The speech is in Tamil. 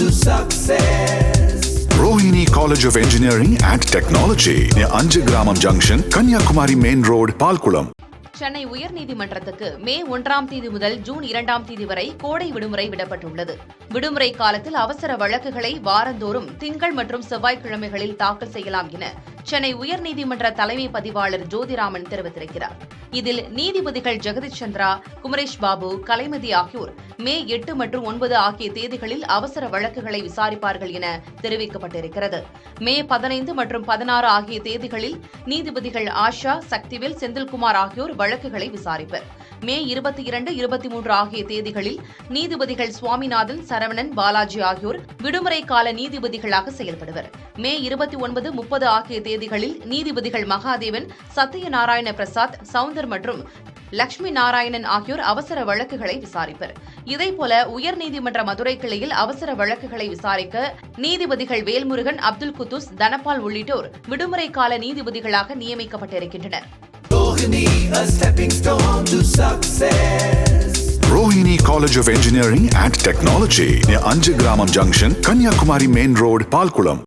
to success. Rohini College of Engineering and Technology near Anjagramam Junction, Kanyakumari Main Road, Palkulam. Chennai உயர்நீதிமன்றத்துக்கு மே 1ஆம் தேதி முதல் ஜூன் 2ஆம் தேதி வரை கோடை விடுமுறை விடப்பட்டுள்ளது. விடுமுறை காலத்தில் அவசர வழக்குகளை வாரந்தோறும் திங்கள் மற்றும் செவ்வாய்க்கிழமைகளில் தாக்கல் செய்யலாம் என சென்னை உயர்நீதிமன்ற தலைமை பதிவாளர் ஜோதிராமன் தெரிவித்திருக்கிறார். இதில் நீதிபதிகள் ஜெகதீஷ் சந்திரா, குமரேஷ் பாபு, கலைமதி ஆகியோர் மே 8 மற்றும் 9 ஆகிய தேதிகளில் அவசர வழக்குகளை விசாரிப்பார்கள் என தெரிவிக்கப்பட்டிருக்கிறது. மே 15 மற்றும் 16 ஆகிய தேதிகளில் நீதிபதிகள் ஆஷா, சக்திவேல், செந்தில்குமார் ஆகியோர் வழக்குகளை விசாரிப்பர். மே 22, 23 ஆகிய தேதிகளில் நீதிபதிகள் சுவாமிநாதன், சரவணன், பாலாஜி ஆகியோர் விடுமுறை கால நீதிபதிகளாக செயல்படுவர். மே 29, 30 ஆகிய தேதிகளில் நீதிபதிகள் மகாதேவன், சத்யநாராயண பிரசாத், சவுந்தர் மற்றும் லட்சுமி நாராயணன் ஆகியோர் அவசர வழக்குகளை விசாரிப்பர். இதேபோல உயர்நீதிமன்ற மதுரை கிளையில் அவசர வழக்குகளை விசாரிக்க நீதிபதிகள் வேல்முருகன், அப்துல் குத்தூஸ், தனபால் உள்ளிட்டோர் விடுமுறை கால நீதிபதிகளாக நியமிக்கப்பட்டிருக்கின்றனர். Rohini, a stepping stone to success. Rohini College of Engineering and Technology near Anjagramam Junction, Kanyakumari Main Road, Palkulam.